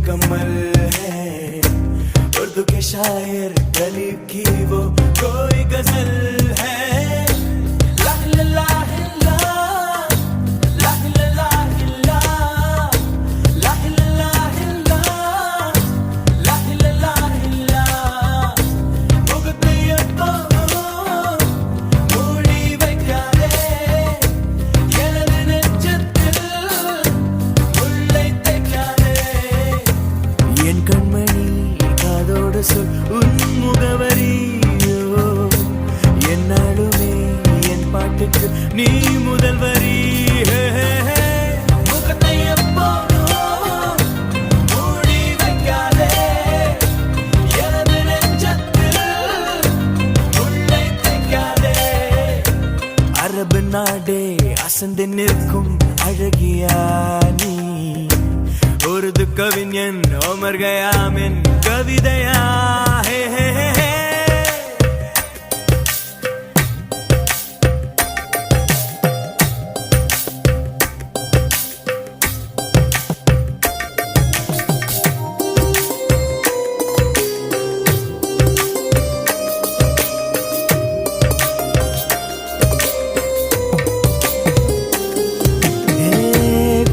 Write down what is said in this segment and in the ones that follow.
मुकम्मल है। उर्दू के शायर गरीब की वो कोई गजल है। உன் முகவரியோ என்னாலுமே என் பாட்டுக்கு நீ முதல் வரி। முகத்தை எப்போதும் மூடி வைக்காதே, எனது நெஞ்சத்தில் முள்ளை தைக்காதே। அரபு நாடே அசந்து நிற்கும் அழகியா நீ, உருது கவிஞன் உமர் கயாமின் கவிதையா।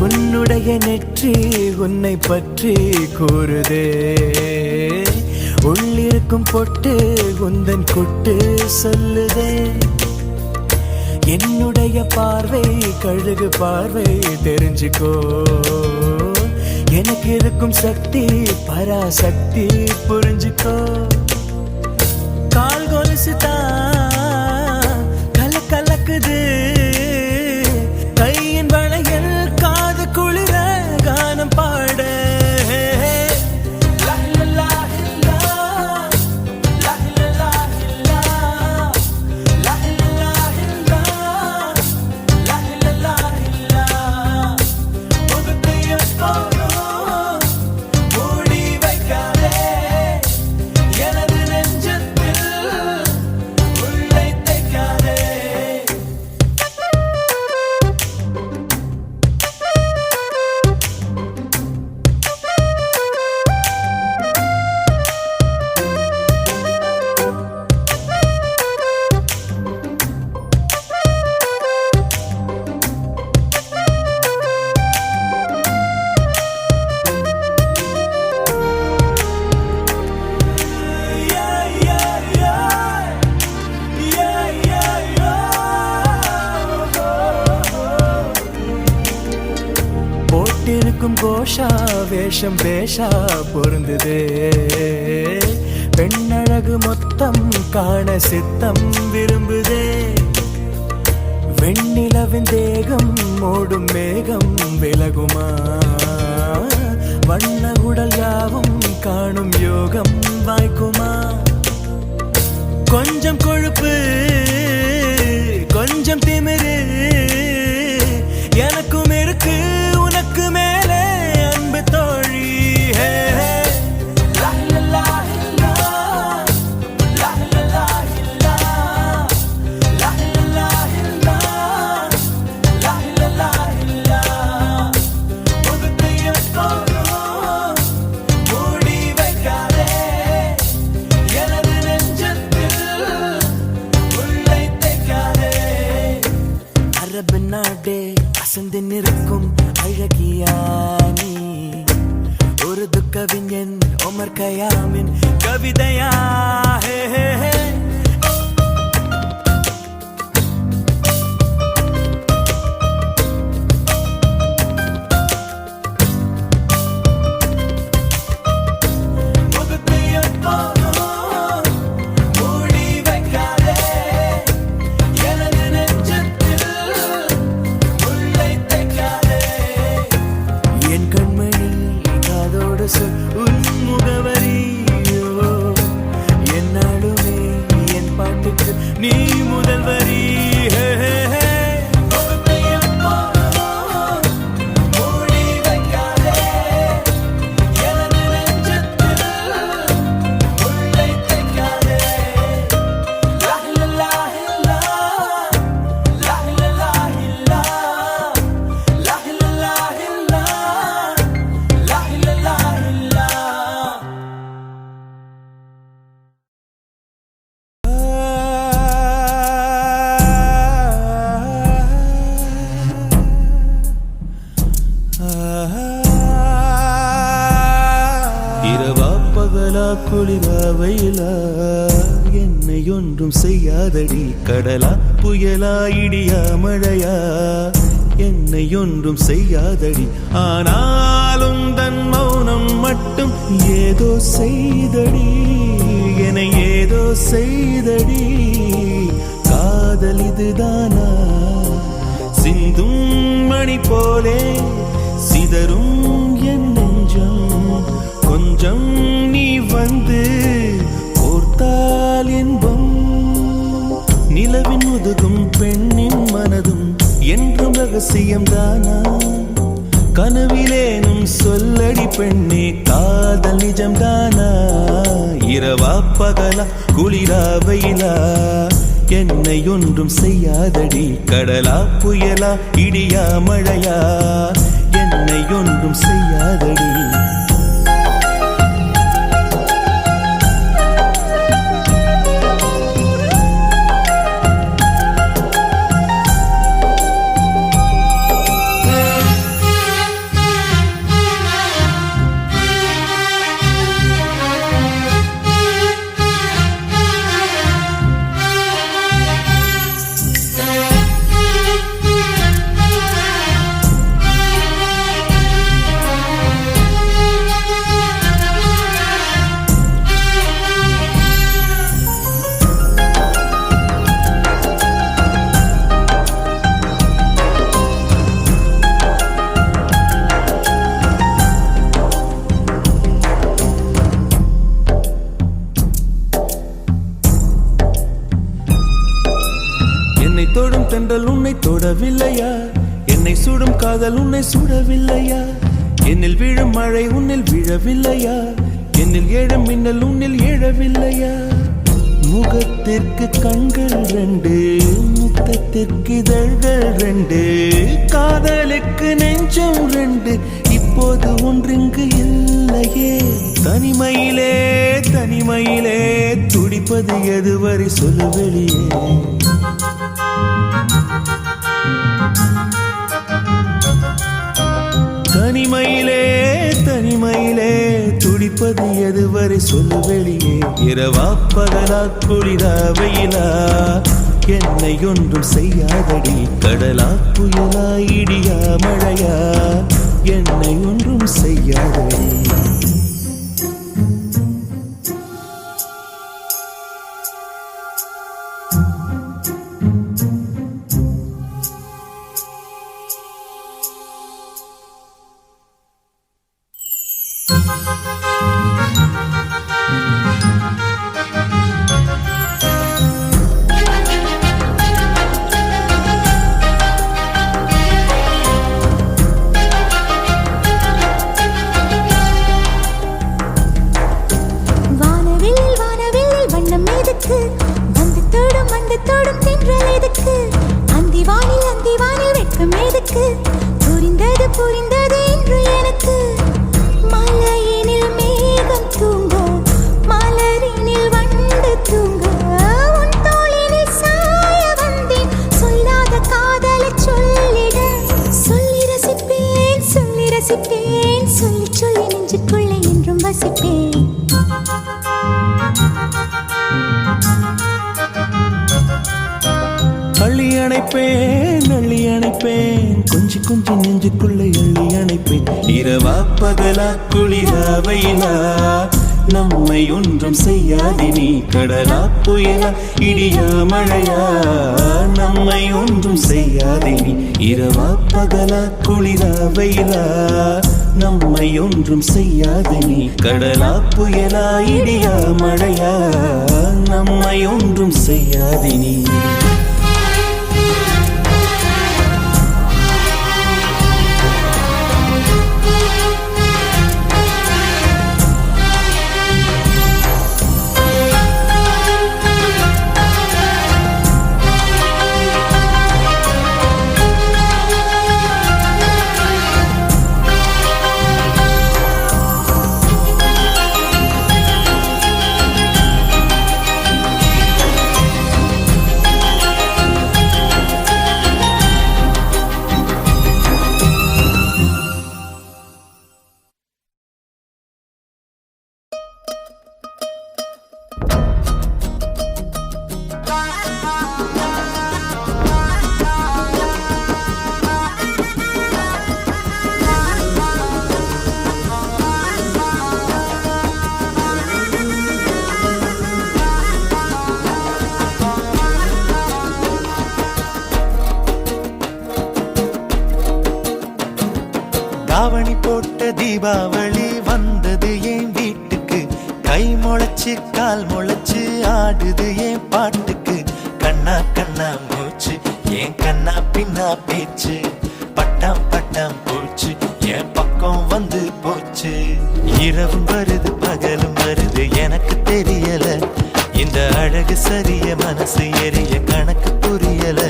உன்னுடைய நெற்றி உன்னை பற்றி கூறுதே, உள்ளிருக்கும் பொட்டு உந்தன் கொட்டு சொல்லுதே। என்னுடைய பார்வை கழுகு பார்வை தெரிஞ்சுக்கோ, எனக்கு இருக்கும் சக்தி பராசக்தி புரிஞ்சுக்கோ। கால் கொலுசு தான் கலக்குது, கையின் வளையல் காது குளிர கானம் பாட। இருக்கும் கோஷா வேஷம் பேஷா பொருந்ததே, பெண்ணழகு மொத்தம் காண சித்தம் விரும்புதே। வெண்ணிலவின் தேகம் மூடும் மேகம் விலகுமா, வண்ண உடல் யாவும் காணும் யோகம் வாய்க்குமா। கொஞ்சம் கொழுப்பு கொஞ்சம் திமிரு எனக்கும் இருக்கு, உனக்கு மேலே அன்பு தோழி। அரபு நாடே அசந்து நிற்கும் அழகியா நீ, உருது கவிஞன் உமர் கயாமின் கவிதையா। உன் முகவரியோ என்னாலுமே என் பாட்டுக்கு நீ முதல் வரி। பகலா குளிரா வெயிலா என்னை ஒன்றும் செய்யாதடி கடலா புயலா இடியா மழையா என்னை ஒன்றும் செய்யாதடி ஆனாலும் தன் மௌனம் மட்டும் ஏதோ செய்தடி என ஏதோ செய்தடி காதல் இதுதானா சிந்தும் மணி போலே சிதறும் என் நெஞ்சம் கொஞ்சம் நீ வந்து கோர்த்தால் என்பம் நிலவின் முதுகும் பெண்ணின் மனதும் என்றும் ரகசியம் தானா கனவிலேனும் சொல்லடி பெண்ணே காதல் நிஜம் தானா இரவா பகலா குளிரா வெயிலா என்னை ஒன்றும் செய்யாதடி கடலா புயலா இடியா மழையா என்னை ஒன்றும் செய்யாதடி தொடும் தென்றல் உன்னை தொடவில்லையா என்னை சுடும் காதல் உன்னை சுடவில்லையா என்னில் விழும் மழை உன்னில் விழவில்லையா என்னில் ஏழும் மின்னல் உன்னில் எழவில்லையா முகத்திற்கு கண்கள் ரெண்டு முத்தத்திற்கு இதழ்கள் ரெண்டு காதலுக்கு நெஞ்சம் ரெண்டு இப்போது ஒன்றிங்கு இல்லையே தனிமையிலே தனிமையிலே துடிப்பது எதுவரை சொல்லு வெளியே தனிமையிலே தனிமையிலே துடிப்பது எதுவரை சொல்லு வெளியே இரவா பகலா குளிரா வெயிலா என்னை ஒன்றும் செய்யாதடி கடலா புயலா இடியா மழையா என்னை ஒன்றும் செய்யாதடி புரிந்தது என்று எனக்கு மலையினில் மேகம் தூங்க மலரினில் வண்டு தூங்க உன் தோளினில் சாய வந்தேன் சொல்லாத காதலை சொல்லிட சொல்லி ரசிப்பேன் சொல்லி ரசிப்பேன் சொல்லி சொல்லி நெஞ்சுக்குள்ளே என்றும் வசிப்பேன் அள்ளி அணைப்பேன் கொஞ்சி கொஞ்சி நெஞ்சுக்குள்ளே அள்ளி அணைப்பேன் இரவா பகலா குளிரா வெயிலா நம்மை ஒன்றும் செய்யாதே நீ கடலா புயலா இடியா மழையா நம்மை ஒன்றும் செய்யாதே நீ இரவா பகலா குளிரா வெயிலா நம்மை ஒன்றும் செய்யாதே நீ கடலா புயலா இடியா மழையா நம்மை ஒன்றும் செய்யாதே நீ தாவணி போட்ட தீபாவளி வந்தது என் வீட்டுக்கு. கை முளைச்சு கால் முளைச்சு ஆடுது என் பாட்டுக்கு. கண்ணா கண்ணா மூச்சு என் கண்ணா பின்னா பேச்சு. பட்டாம் பட்டாம் பூச்சு என் பக்கம் வந்து போச்சு. இரவும் வருது பகலும் வருது எனக்கு தெரியல. இந்த அழகு சரிய மனசு எரிய கணக்கு புரியல.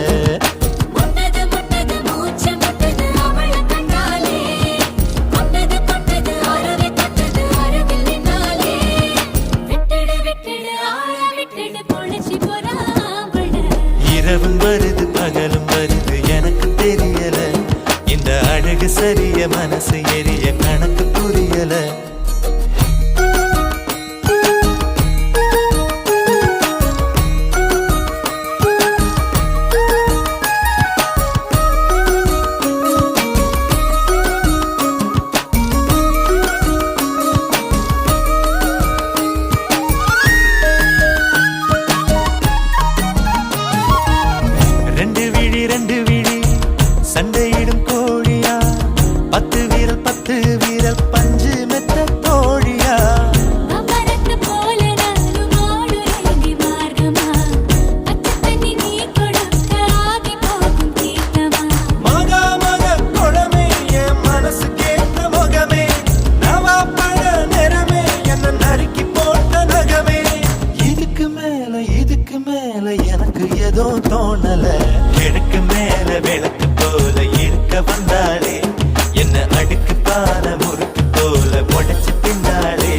இரவும் வருது பகலும் வருது எனக்கு தெரியல. இந்த அழகு சரிய மனசு எரிய கணக்கு புரியல. ரெண்டு விழி சண்டையிடும் கோழியா. 10 வீரல் 10 வீரல் பஞ்சு மெத்த தோழியா. மகா மக குளமே என் மனசு கேட்ட முகமே. நவா பழ நிறமே என்ன நறுக்கி போட்ட நகமே. இதுக்கு மேல எனக்கு ஏதோ தோணல. கிழக்கு மேல விளக்கு போல இருக்க வந்தாளே. என்ன அடுக்கு பால முறுக்கு போல உடைச்சு பின்னாளே.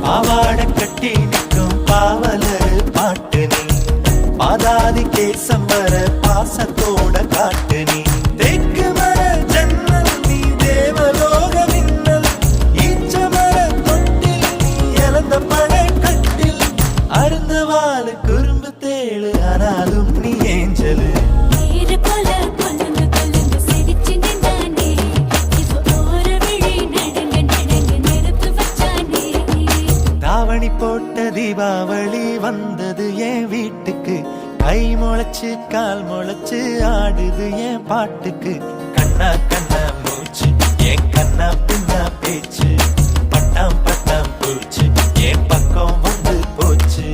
பாவாட கட்டி நிற்கும் பாவலர் பாட்டு நீ. பாதாதி கேசம் வர பாசத்தோட காட்டு நீ. தெற்கு மர ஜன்னல் நீ தேவலோக மின்னல். ஈச்ச மர தொட்டில் நீ இழந்த பழ கட்டில். அருந்த வாழ குறும்பு தேழு ஆனாலும் நீ ஏஞ்சலு. தாவணி போட்ட தீபாவளி வந்தது என் வீட்டுக்கு. கை முளைச்சு கால் முளைச்சு ஆடுது என் பாட்டுக்கு. கண்ணா கண்ணா மூச்சு என் கண்ணா பின்னா பேச்சு. பட்டாம் பட்டாம் பூச்சு என் பக்கம் வந்து போச்சு.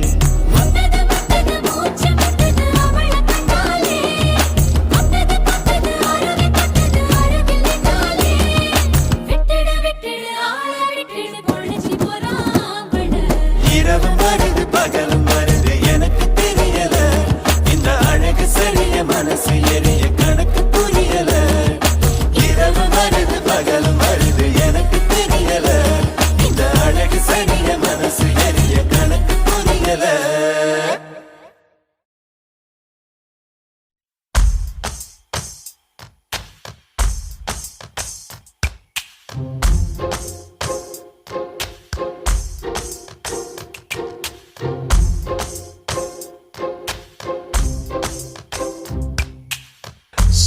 இரவும் வருது பகலும் வருது எனக்கு தெரியல. இந்த அழகு சரிய மனசு எரிய கணக்கு புரியல. இரவும் வருது பகலும் வருது எனக்கு தெரியல. இந்த அழகு சரிய மனசு எரிய கணக்கு புரியல.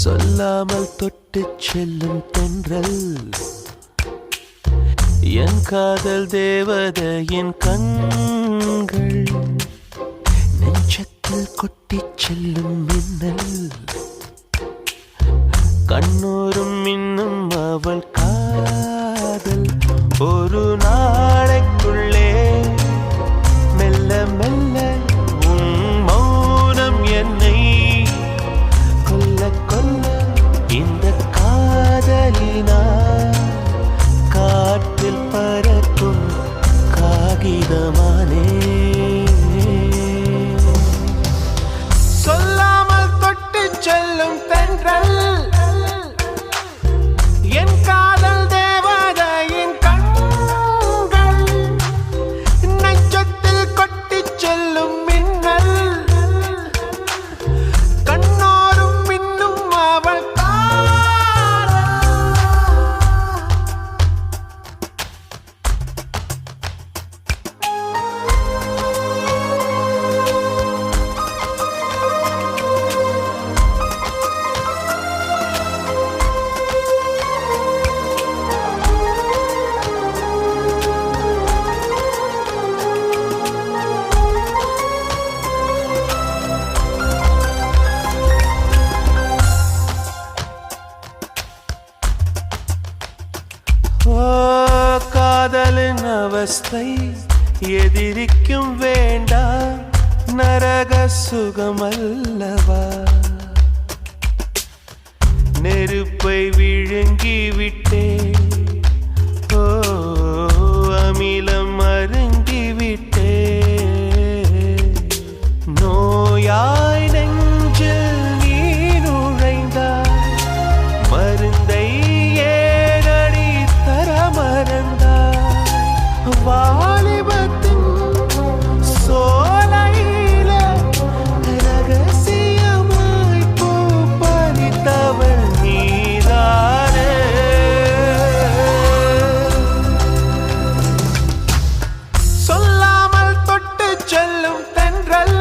சொல்லாமல் தொட்டு செல்லும் தென்றல். என் காதல் தேவதையின் கண்கள். நெஞ்சத்தில் கொட்டி செல்லும் மின்னல். கண்ணூரும் இன்னும் அவள் காதல். ஒரு நாளைக்குள்ளே அவஸ்தை எதிரிக்கும் வேண்டாம் நரக சுகமல்லவா நெருப்பை விழுங்கி விட்டே ஓ அமிலம் அருங்கி விட்டே நோயாய் நெஞ்சில் நீ நுழைந்தாய் மருந்தை ஏனடி தர மறந்தாய் வாலிபத்தின் சோலையில ரகசியமாய் பூ பறித்தவள் நீதானே சொல்லாமல் தொட்டு செல்லும் தென்றல்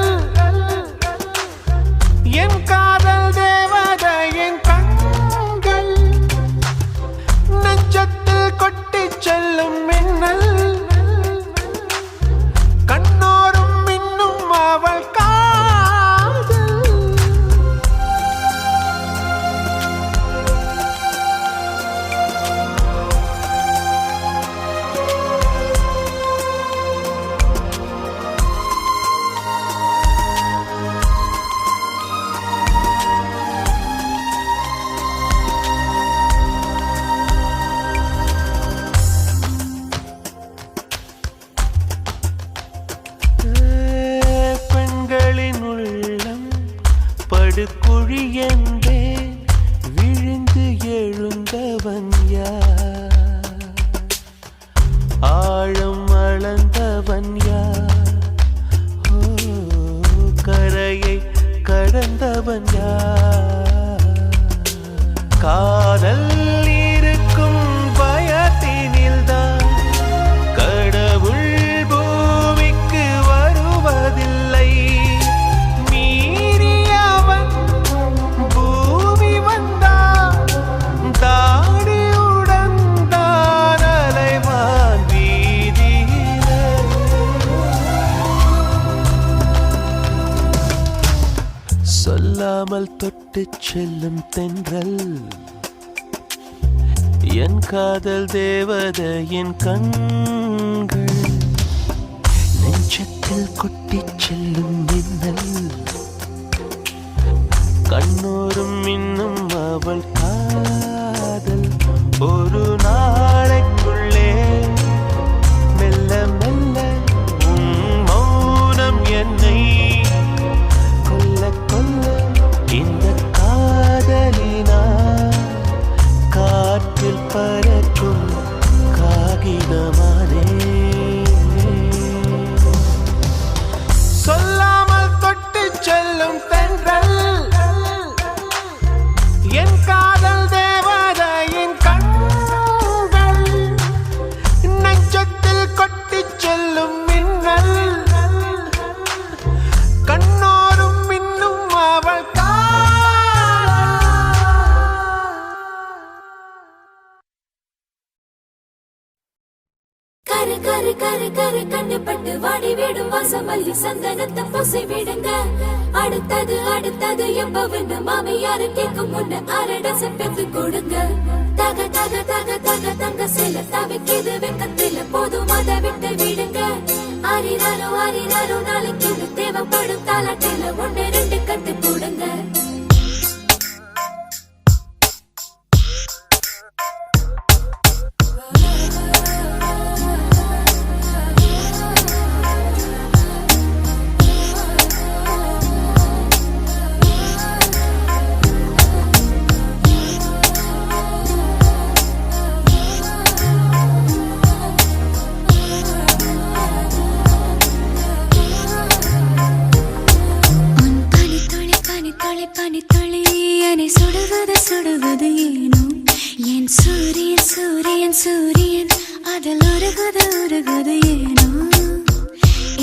என் காதல் தேவதையின் கண்கள் நெஞ்சத்தில் கொட்டி செல்லும் மின்னல் கண்ணோரும் இன்னும் அவள் காதல் பெண்களின் உள்ளம் படுகுழி என்றே விழுந்து எழுந்தவன் யார் ஆழம் அளந்தவன் யார் ஓ கரையை கடந்தவன் யார் காதல் இருக்கும் பயத்தினில்தான் கடவுள் பூமிக்கு வருவதில்லை மீறியவன் பூமி வந்தான் தாடியுடன் தான் அலைவான் வீதியிலே சொல்லாமல் தொட்டு செல்லும் தென்றல் என் காதல் தேவதையின் கண்கள் நெஞ்சத்தில் கொட்டி செல்லும் மின்னல் கண்ணோரும் இன்னும் அவள் காதல் ஒரு நாளைக்குள்ளே மெல்ல மெல்ல உன் மௌனம் என்னை கொல்ல கொல்ல இந்த காதலினால் காற்றில் பறக்கும் காகிதமானே சொல்லாமல் தொட்டு செல்லும் தென்றல் என் காதல் தேவதையின் கண்கள் நெஞ்சத்தில் கொட்டி செல்லும் மின்னல் கண்ணோரும் இன்னும் அவள் கரு கரு கரு கரு கண்டுபட்டு வாடி விடும் வாசமல்லி சந்தனத்தை பூசி விடுங்க அடுத்தது அடுத்தது எப்பவென்று மாமியாரு கேட்கும் முன்ன அரடசம் பெற்று கொடுங்க தக தக தக தக தங்க சில தவிக்கிது வெக்கத்தில போதும் அதை விட்டு விடுங்க ஆரினாலும் நாளைக்கு தேவைப்படும் தாலாட்டில ஒன்று ரெண்டு கட்டு கொடுங்க சுடுவது ஏனோ என் சூரியன் சூரியன் சூரியன் அதில் உருகுது ஏனோ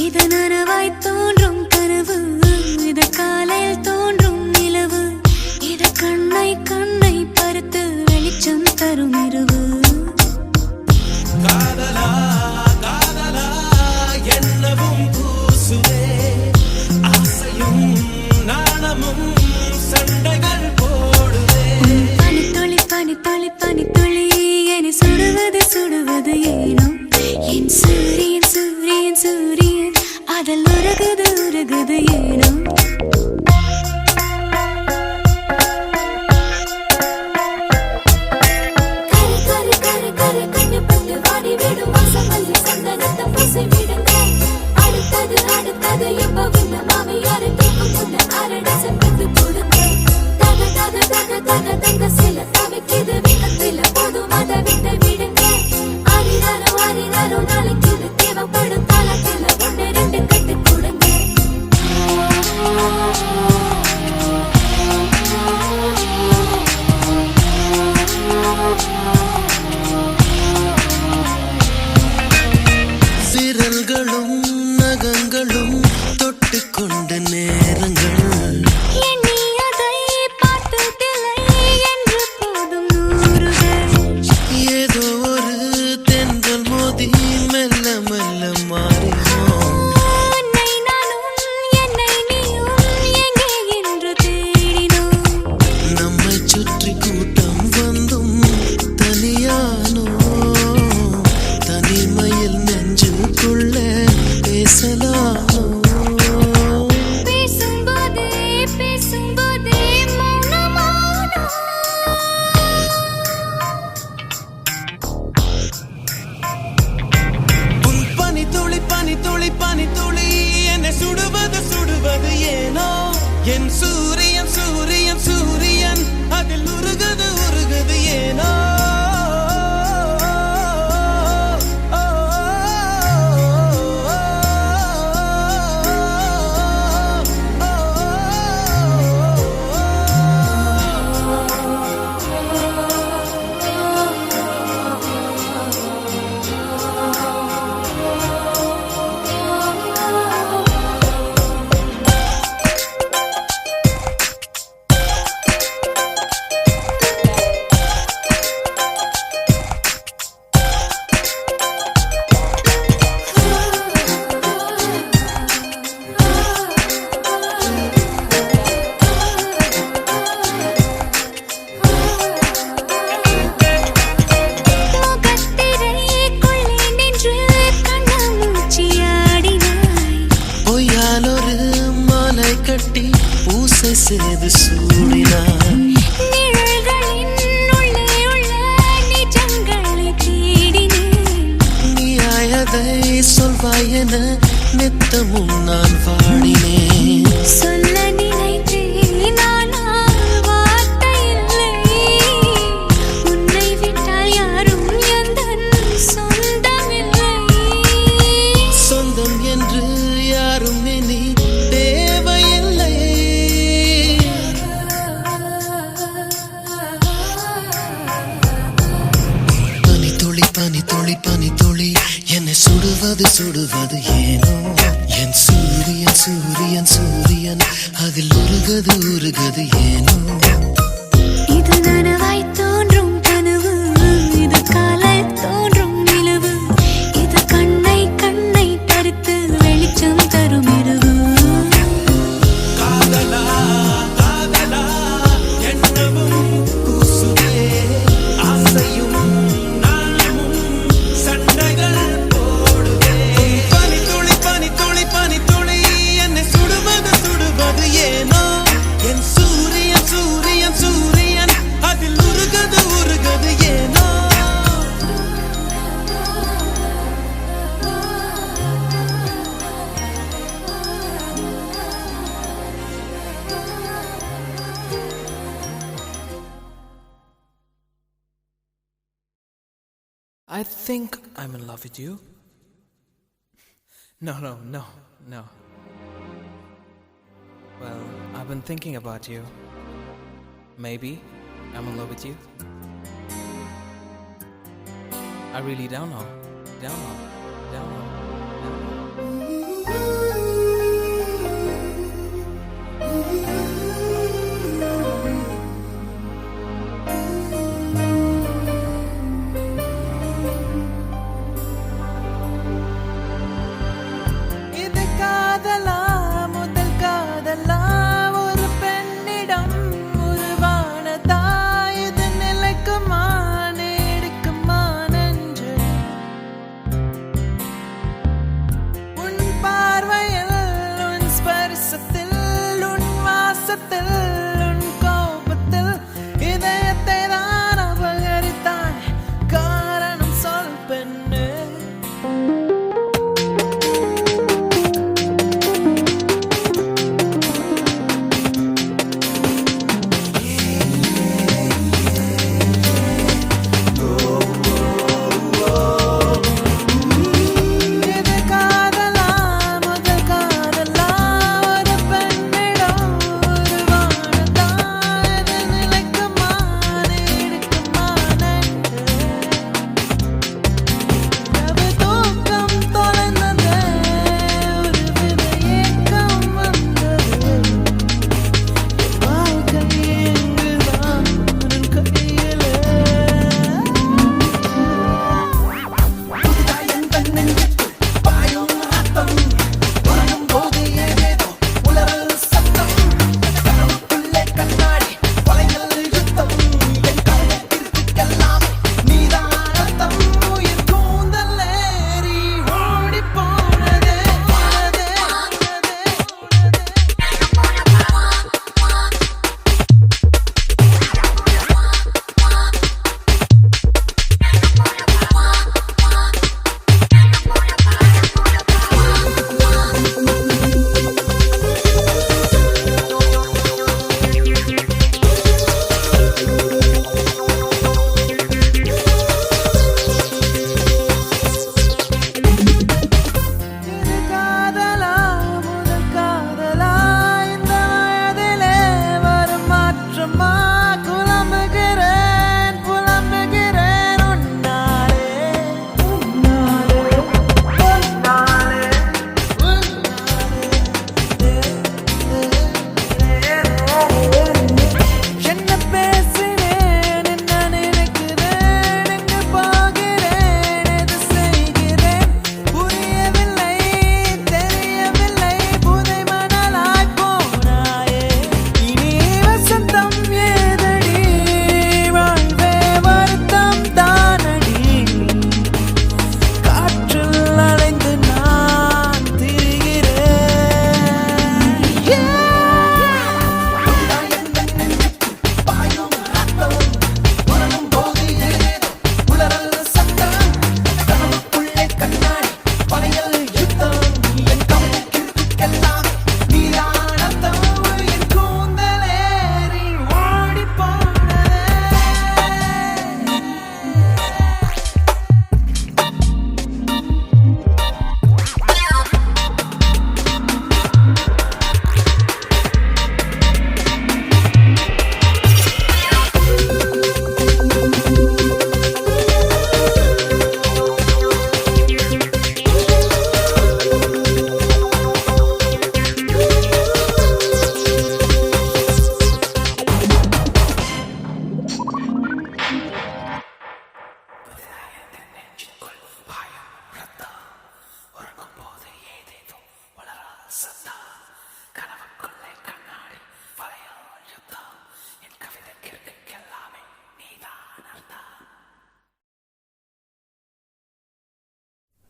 இது நனவாய் தோன்றும் கனவு இது காலையில் தோன்றும் நிலவு இது கண்ணை கண்ணை பருத்து வெளிச்சம் தரும் இரவு காதலா காதலா என்னவும் பூசுவே ஆசையும் நாணமும் சண்டைகள் போடுவே பனி துளி பனி துளி பனி துளி என்னை சுடுவது சுடுவது ஏனோ என் சூரியன் சூரியன் சூரியன் அதில் உருகுது உருகுது ஏனோ விரல்களும் நகங்களும் தொட்டுக்கொண்ட நேரங்கள் ஏதோ ஒரு தென்றல் மோதி மெல்ல மெல்ல மாறினோம் நம்மை சுற்றி கூட்டம் வந்தும் தனியானோ தனிமையில் நெஞ்சுக்குள்ள பேசலானோ உன் பனி துளி பனி துளி பனி துளி என்னை சுடுவது சுடுவது ஏனோ என் சூரியன் சூரியன் சூரியன் அதில் உருகுது உருகுது ஏனோ பொய்யாலொரு மாலை கட்டி பூசை செய்து சூடினார் நீயாயதை சொல்வாய் என நித்தமும் நான் வாடினேன் சொல்ல நினைத்தேன் ஆனால் வார்த்தை இல்லை உன்னை விட்டால் யாரும் எந்தன் சொந்தமில்லை சொந்தம் என்று யாரும் இனி தேவையில்லை பனி துளி பனி துளி பனி துளி என்னை சுடுவது சுடுவது ஏனோ என் சூரியன் சூரியன் சூரியன் அதில் உருகது உருகது ஏனோ இது நனவாய் தோன்றும் கனவு இது காலை தோன்றும் நிலவு இது கண்ணை கண்ணை தடுத்து வெளிச்சம் தரும் இரவு காதலா காதலா என்னவும் கூசுதே ஆசையும் நாணமும் சண்டைகள் போடுதே பனி துளி பனி துளி பனி துளி என்னை சுடுவது சுடுவது ஏனோ என் சூரியன் சூரியன் சூரியன் அதில் உருகது உருகது ஏனோ I think I'm in love with you. No. Well, I've been thinking about you. Maybe I'm in love with you. I really don't know. Don't know.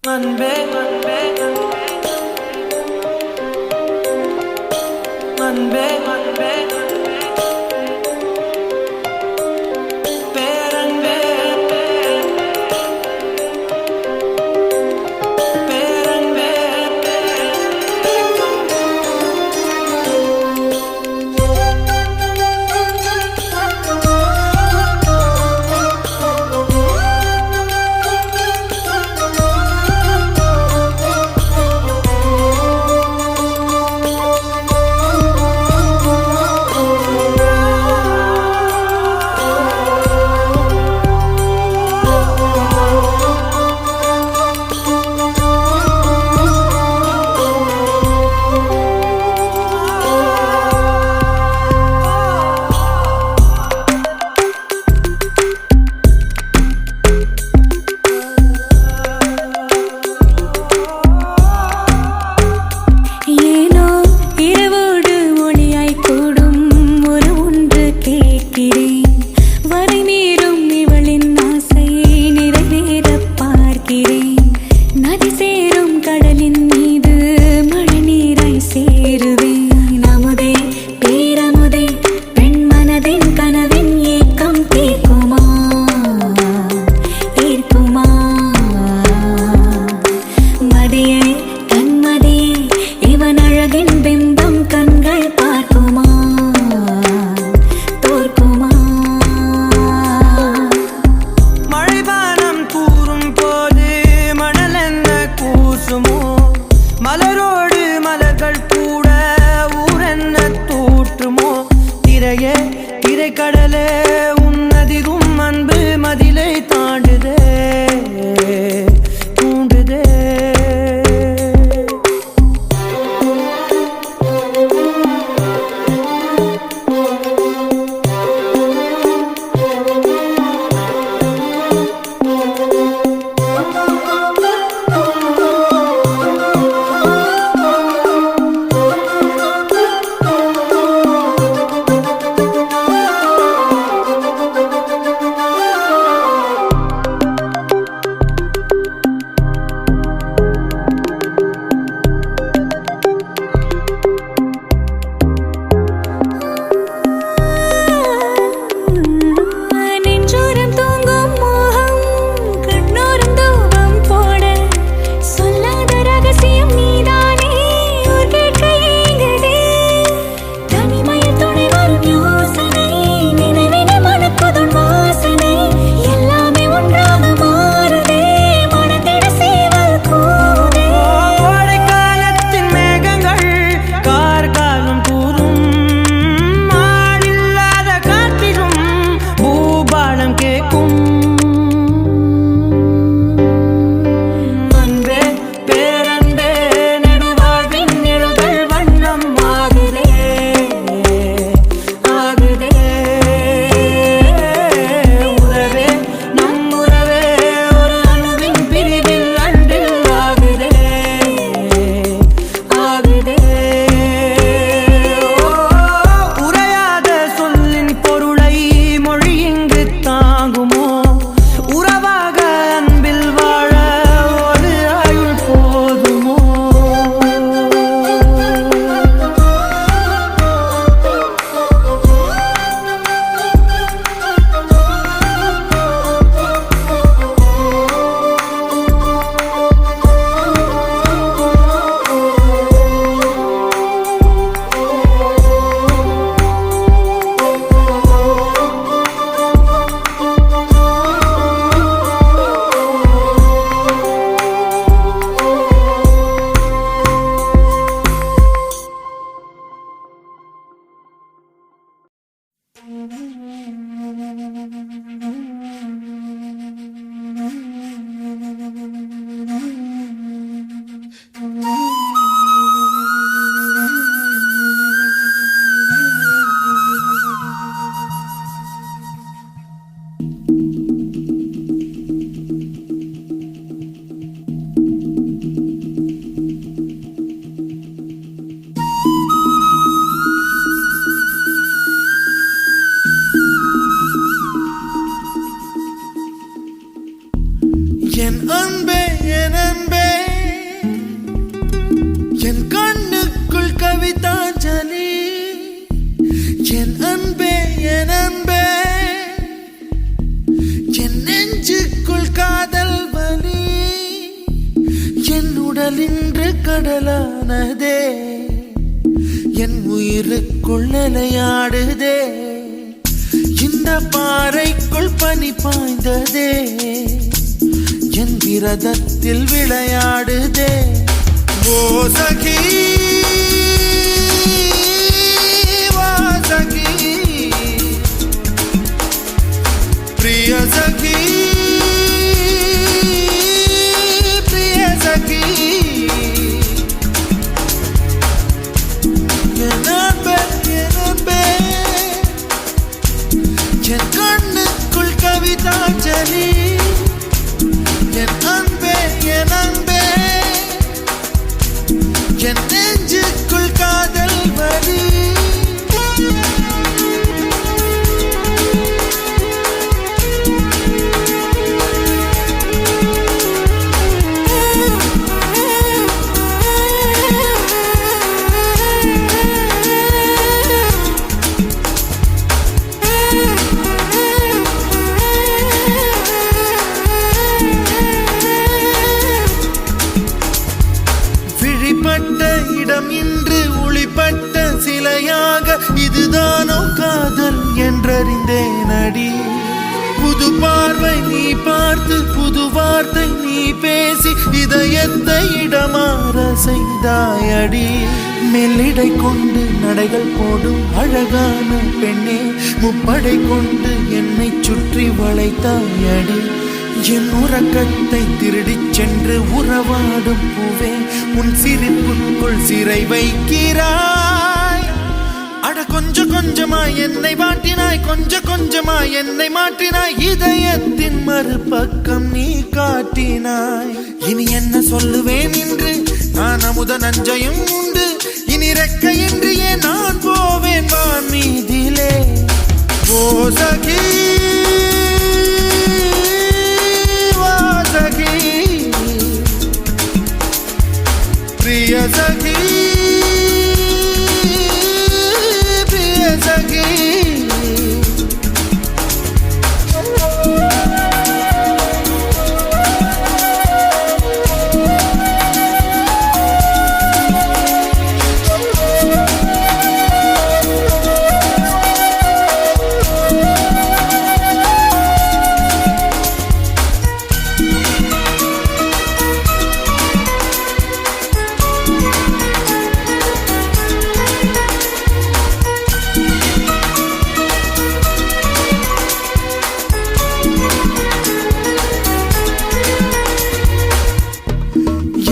அன்பே அன்பே அன்பே அன்பே பேரன்பே பேரன்பே என் உடல் இன்று கடலானதே, என் உயிருக்குள் நிலையாடுதே. இந்த பாறைக்குள் பனி பாய்ந்ததே, என் விரதத்தில் விளையாடுதே. ஓ சகி வாசகி, பிரிய சகி பிரிய சகி, என் அன்பே என் கண்ணுக்குள் கவிதாஞ்சலி. என் அன்பே என் நெஞ்சுக்குள் காதல் வலி. விழிப்பட்ட இடம் இன்று ஒளிப்பட்ட சிலையாக, இதுதானோ காதல் என்றறிந்தேன் அடி. புது பார்வை நீ பார்த்து, புது வார்த்தை நீ பேசி, இதயத்தை இடமாற செய்தாயடி. மெல்லிடை கொண்டு நடைகள் போடும் அழகான பெண்ணே, முப்படை கொண்டு என்னை சுற்றி வளைத்தாயடி. என் உறக்கத்தை திருடிச் சென்று உறவாடும் பூவே, உன் சிரிப்புக்குள் சிறை வைக்கிறாய். அட கொஞ்சம் கொஞ்சமாய் என்னை வாட்டினாய், கொஞ்சம் கொஞ்சமாய் என்னை மாற்றினாய். இதயத்தின் மறுபக்கம் நீ காட்டினாய். இனி என்ன சொல்லுவேன் என்று நான் அமுத நஞ்சையும் உண்டு. இனி ரெக்கையின்றியே நான் போவேன் வான் மீதிலே. ஓ சகி சகி, பிரிய சகி பிரிய சகி.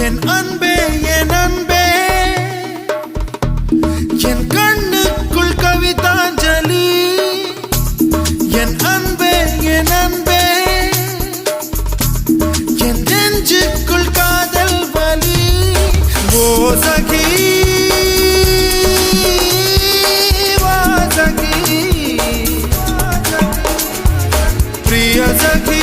என் அன்பே என் கண்ணுக்குள் கவிதாஞ்சலி. என் அன்பே என் நெஞ்சுக்குள் காதல் வலி. ஓ சகி வாசகி, பிரிய சகி